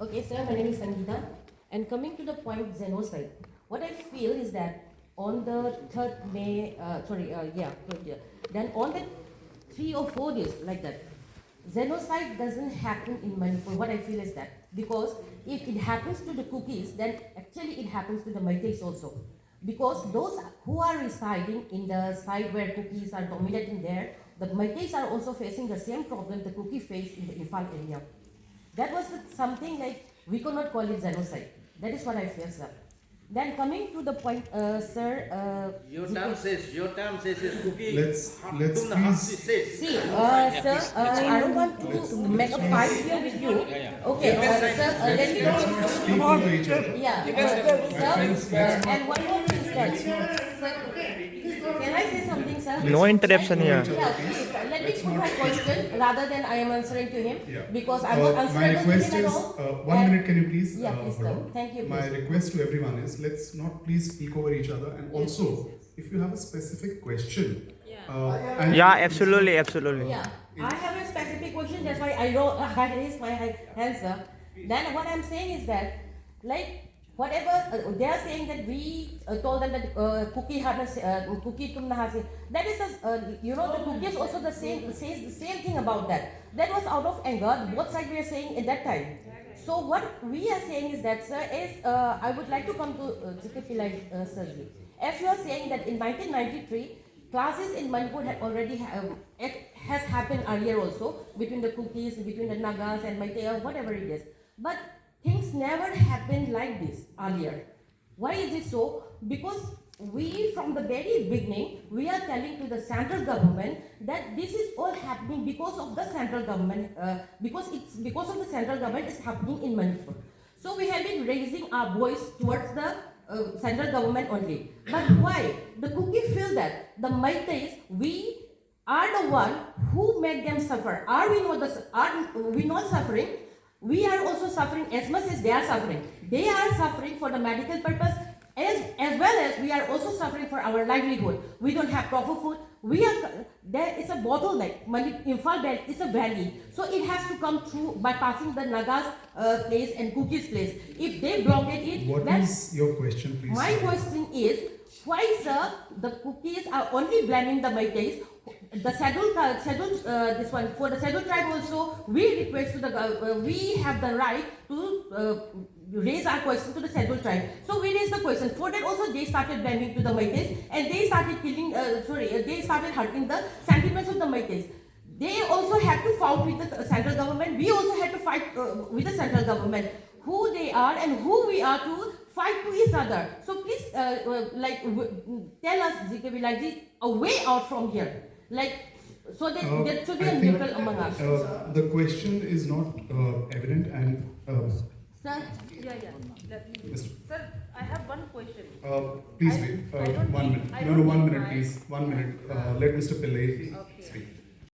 Okay, sir, my name is Sangeeta. And coming to the point genocide, what I feel is that on the 3rd May, then on the 3 or 4 days like that, genocide doesn't happen in Manipur. What I feel is that because if it happens to the Kukis, then actually it happens to the Meiteis also. Because those who are residing in the side where Kukis are dominating there, the Meiteis are also facing the same problem the Kuki face in the Imphal area. That was something like, we could not call it genocide. That is what I feel, sir. Then coming to the point, sir. Your term says is Kuki. Let's please. See, sir, I don't want to make a fight here with you. Okay, sir, let me Speak to each other. yeah, sir, and one more thing is that, sir, can I say something, sir? No interruption here. Yeah, please, let me put my question rather than I am answering to him, Yeah. because I'm not My answering to request him at is, all. 1 minute, can you please? Yeah, please, hold sir. on. Thank you, My please. request to everyone is, let's not please speak over each other, and also, if you have a specific question, and Yeah, absolutely, absolutely. Yeah, I have a specific question, that's why I raised my hand, sir. Then what I'm saying is that, like, whatever, they are saying that we told them that Kuki tumna hasi. That is, the Kuki is also says the same thing about that. That was out of anger, both sides were saying at that time. So what we are saying is that, sir, I would like to come to GK surgery. As you are saying that in 1993, classes in Manipur had already it has happened earlier also between the Kukis, between the Nagas and Meitei, whatever it is. But things never happened like this earlier. Why is it so? Because we, from the very beginning, we are telling to the central government that this is all happening because of the central government, because of the central government is happening in Manipur. So we have been raising our voice towards the central government only. But why? The Kuki feel that the Meiteis, we are the one who make them suffer. Are we not suffering? We are also suffering as much as they are suffering. They are suffering for the medical purpose, as well as we are also suffering for our livelihood. We don't have proper food. There is a bottleneck. Imphal belt is a valley, so it has to come through by passing the Nagas place and Kukis place. If they blockade it, what is your question, please? My question is, why, sir, the Kukis are only blaming the Meiteis? The for the scheduled tribe also, we request to the, we have the right to raise our question to the scheduled tribe. So we raised the question. For that also they started blaming to the Meiteis, and they started they started hurting the sentiments of the Meiteis. They also had to fight with the central government. We also had to fight with the central government. Who they are and who we are to fight to each other. So please, tell us, GKB, a way out from here. So that there should be a neutral among us. The question is not evident, and Sir? Sir, I have one question. please wait. 1 minute. No, 1 minute, please. 1 minute. Let Mr. Pillai speak.